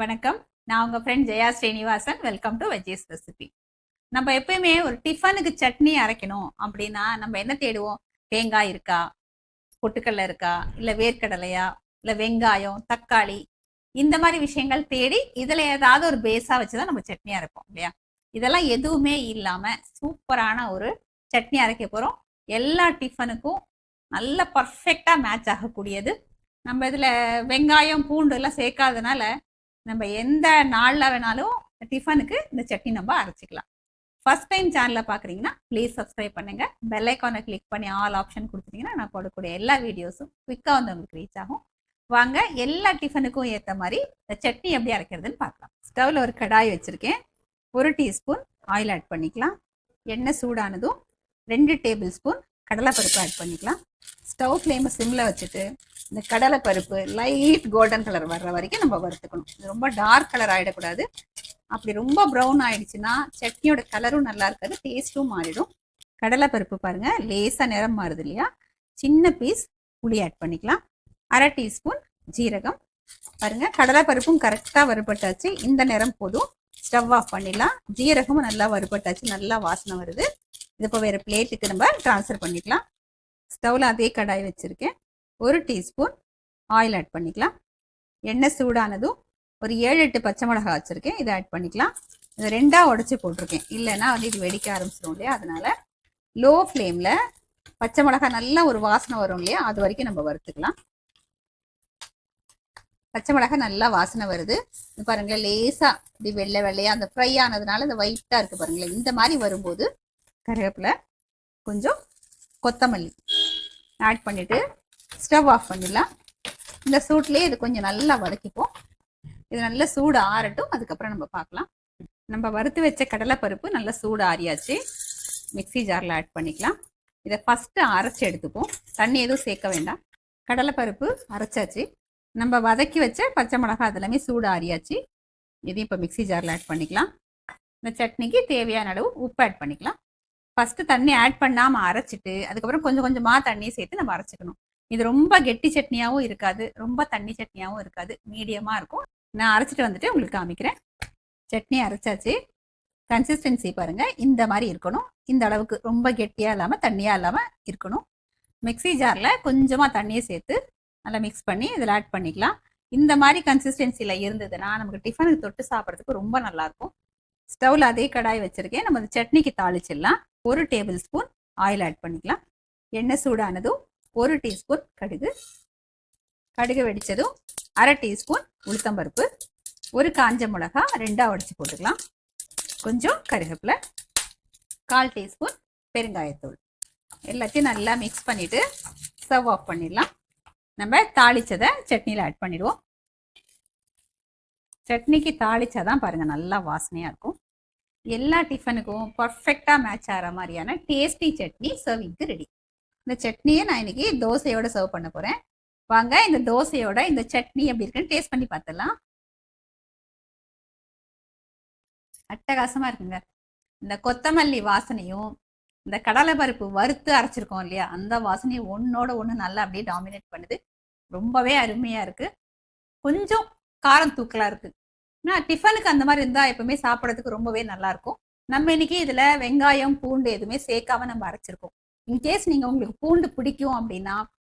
வணக்கம். நான் உங்க friend Jaya Srinivasan. Welcome to veggies recipe. நம்ம எப்பயுமே ஒரு டிஃபனுக்கு சட்னி அரைக்கணும் அப்படின்னா நம்ம என்ன தேடுவோம்? தேங்காய் இருக்கா, பொட்டுக்கடலை இருக்கா, இல்ல வேர்க்கடலையா, இல்ல வெங்காயம், தக்காளி, இந்த மாதிரி விஷயங்கள் தேடி இதுல ஏதாவது ஒரு பேஸா வச்சுதான் நம்ம சட்னி அரைப்போம் இல்லையா? இதெல்லாம் எதுவுமே இல்லாம சூப்பரான ஒரு சட்னி அரைக்க போறோம். எல்லா டிஃபனுக்கும் நல்ல பர்ஃபெக்டா மேட்ச் ஆகக்கூடியது. நம்ம இதுல வெங்காயம், பூண்டு எல்லாம் சேர்க்காதனால நம்ம எந்த நாள்ல வேணாலும் டிஃபனுக்கு இந்த சட்னி நம்ம அரைச்சிக்கலாம். ஃபர்ஸ்ட் டைம் சேனலை பார்க்குறீங்கன்னா ப்ளீஸ் சப்ஸ்கிரைப் பண்ணுங்க. பெல் ஐக்கானை கிளிக் பண்ணி ஆல் ஆப்ஷன் கொடுத்துட்டீங்கன்னா நான் போடக்கூடிய எல்லா வீடியோஸும் குவிக்காக வந்து உங்களுக்கு ரீச் ஆகும். வாங்க எல்லா டிஃபனுக்கும் ஏற்ற மாதிரி இந்த சட்னி எப்படி அரைக்கிறதுன்னு பார்க்கலாம். ஸ்டவ்வில் ஒரு கடாய் வச்சுருக்கேன். 1 டீஸ்பூன் ஆயில் ஆட் பண்ணிக்கலாம். எண்ணெய் சூடானதும் 2 டேபிள் ஸ்பூன் கடலைப்பருப்பு ஆட் பண்ணிக்கலாம். ஸ்டவ் ஃப்ளேமை சிம்மில் வச்சுட்டு இந்த கடலைப்பருப்பு லைட் கோல்டன் கலர் வர்ற வரைக்கும் நம்ம வறுத்துக்கணும். இது ரொம்ப டார்க் கலர் ஆகிடக்கூடாது. அப்படி ரொம்ப ப்ரௌன் ஆயிடுச்சுன்னா சட்னியோட கலரும் நல்லா இருக்காது, டேஸ்ட்டும் மாறிடும். கடலைப்பருப்பு பாருங்க லேசாக நிறம் மாறுது இல்லையா? சின்ன பீஸ் புளி ஆட் பண்ணிக்கலாம். 1/2 டீஸ்பூன் ஜீரகம். பாருங்க கடலைப்பருப்பும் கரெக்டாக வறுபட்டாச்சு. இந்த நிறம் போதும். ஸ்டவ் ஆஃப் பண்ணிடலாம். ஜீரகமும் நல்லா வறுபட்டாச்சு, நல்லா வாசனை வருது. இது இப்போ வேறு பிளேட்டுக்கு நம்ம ட்ரான்ஸ்ஃபர் பண்ணிக்கலாம். ஸ்டவ்வில் அதே கடாய் வச்சுருக்கேன். 1 டீஸ்பூன் ஆயில் ஆட் பண்ணிக்கலாம். எண்ணெய் சூடானதும் ஒரு 7-8 பச்சை மிளகாய் வச்சுருக்கேன், இதை ஆட் பண்ணிக்கலாம். இதை 2ஆக உடச்சி போட்டிருக்கேன், இல்லைன்னா வந்து இது வெடிக்க ஆரம்பிச்சிடும் இல்லையா? அதனால லோ ஃப்ளேமில் பச்சை மிளகாய் நல்லா ஒரு வாசனை வரும் இல்லையா? அது வரைக்கும் நம்ம வறுத்துக்கலாம். பச்சை மிளகாய் நல்லா வாசனை வருது. இது பாருங்களேன் லேசாக இப்படி வெள்ளை வெள்ளையாக அந்த ஃப்ரை ஆனதுனால இந்த ஒயிட்டாக இருக்குது பாருங்களேன். இந்த மாதிரி வரும்போது கருவேப்பிலை, கொஞ்சம் கொத்தமல்லி ஆட் பண்ணிவிட்டு ஸ்டவ் ஆஃப் பண்ணிடலாம். இந்த சூட்லேயே இது கொஞ்சம் நல்லா வதக்கிப்போம். இது நல்லா சூடு ஆறட்டும், அதுக்கப்புறம் நம்ம பார்க்கலாம். நம்ம வறுத்து வச்ச கடலைப்பருப்பு நல்லா சூடு ஆறியாச்சு. மிக்சி ஜாரில் ஆட் பண்ணிக்கலாம். இதை ஃபஸ்ட்டு அரைச்சி எடுத்துப்போம், தண்ணி எதுவும் சேர்க்க வேண்டாம். கடலைப்பருப்பு அரைச்சாச்சு. நம்ம வதக்கி வச்ச பச்சை மிளகாய் அதெல்லாமே சூடு ஆறியாச்சு. இதையும் இப்போ மிக்சி ஜாரில் ஆட் பண்ணிக்கலாம். இந்த சட்னிக்கு தேவையான அளவு உப்பு ஆட் பண்ணிக்கலாம். ஃபஸ்ட்டு தண்ணி ஆட் பண்ணாமல் அரைச்சிட்டு அதுக்கப்புறம் கொஞ்சம் கொஞ்சமாக தண்ணியை சேர்த்து நம்ம அரைச்சிக்கணும். இது ரொம்ப கெட்டி சட்னியாகவும் இருக்காது, ரொம்ப தண்ணி சட்னியாகவும் இருக்காது, மீடியமாக இருக்கும். நான் அரைச்சிட்டு வந்துட்டு உங்களுக்கு காமிக்கிறேன். சட்னி அரைச்சாச்சு. கன்சிஸ்டன்சி பாருங்கள், இந்த மாதிரி இருக்கணும். இந்த அளவுக்கு ரொம்ப கெட்டியாக இல்லாமல் தண்ணியாக இல்லாமல் இருக்கணும். மிக்சி ஜாரில் கொஞ்சமாக தண்ணியை சேர்த்து நல்லா மிக்ஸ் பண்ணி இதில் ஆட் பண்ணிக்கலாம். இந்த மாதிரி கன்சிஸ்டன்சியில் இருந்ததுன்னா நமக்கு டிஃபனுக்கு தொட்டு சாப்பிட்றதுக்கு ரொம்ப நல்லாயிருக்கும். ஸ்டவ்வில் அதே கடாய் வச்சுருக்கேன். நம்ம சட்னிக்கு தாளிச்சிடலாம். 1 டேபிள் ஸ்பூன் ஆயில் ஆட் பண்ணிக்கலாம். எண்ணெய் சூடானதும் 1 டீஸ்பூன் கடுகு. கடுகு வெடித்ததும் 1/2 டீஸ்பூன் உளுத்தம்பருப்பு, ஒரு காஞ்ச மிளகா 2ஆக உடைச்சி போட்டுக்கலாம். கொஞ்சம் கருவேப்பிலை, 1/4 டீஸ்பூன் பெருங்காயத்தூள். எல்லாத்தையும் நல்லா மிக்ஸ் பண்ணிவிட்டு சர்வ் ஆஃப் பண்ணிடலாம். நம்ம தாளித்ததை சட்னியில் ஆட் பண்ணிடுவோம். சட்னிக்கு தாளிச்சாதான் பாருங்கள் நல்லா வாசனையாக இருக்கும். எல்லா டிஃபனுக்கும் பர்ஃபெக்டாக மேட்ச் ஆகிற மாதிரியான டேஸ்டி சட்னி சர்விங்க்கு ரெடி. இந்த சட்னியை நான் இன்னைக்கு தோசையோட சர்வ் பண்ண போகிறேன். வாங்க இந்த தோசையோட இந்த சட்னி எப்படி இருக்குன்னு டேஸ்ட் பண்ணி பார்த்துடலாம். அட்டகாசமாக இருக்குங்க. இந்த கொத்தமல்லி வாசனையும் இந்த கடலைப்பருப்பு வறுத்து அரைச்சிருக்கோம் இல்லையா, அந்த வாசனையும் ஒன்றோட ஒன்று நல்லா அப்படியே டாமினேட் பண்ணுது. ரொம்பவே அருமையாக இருக்குது. கொஞ்சம் காரம் தூக்கலாக இருக்குது. ஆனால் டிஃபனுக்கு அந்த மாதிரி இருந்தால் எப்பவுமே சாப்பிட்றதுக்கு ரொம்பவே நல்லாயிருக்கும். நம்ம இன்னைக்கு இதில் வெங்காயம், பூண்டு எதுவுமே சேர்க்காம நம்ம அரைச்சிருக்கோம். இன்கேஸ் நீங்கள் உங்களுக்கு பூண்டு பிடிக்கும் அப்படின்னா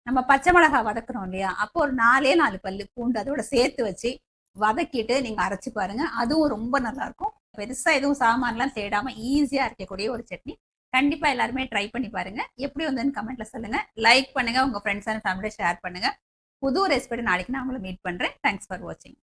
நம்ம பச்சை மிளகாய் வதக்குறோம் இல்லையா, அப்போ ஒரு 4 பல்லு பூண்டு அதோட சேர்த்து வச்சு வதக்கிட்டு நீங்கள் அரைச்சி பாருங்கள். அதுவும் ரொம்ப நல்லாயிருக்கும். பெருசாக எதுவும் சாமான்லாம் தேடாமல் ஈஸியாக அரைக்கக்கூடிய ஒரு சட்னி. கண்டிப்பாக எல்லாருமே ட்ரை பண்ணி பாருங்கள். எப்படி வந்ததுன்னு கமெண்ட்டில் சொல்லுங்கள். லைக் பண்ணுங்கள், உங்கள் ஃப்ரெண்ட்ஸ் அண்ட் ஃபேமிலியை ஷேர் பண்ணுங்கள். புது ரெசிபி நாளைக்கு நான் உங்களை மீட் பண்ணுறேன். தேங்க்ஸ் ஃபார் வாட்சிங்.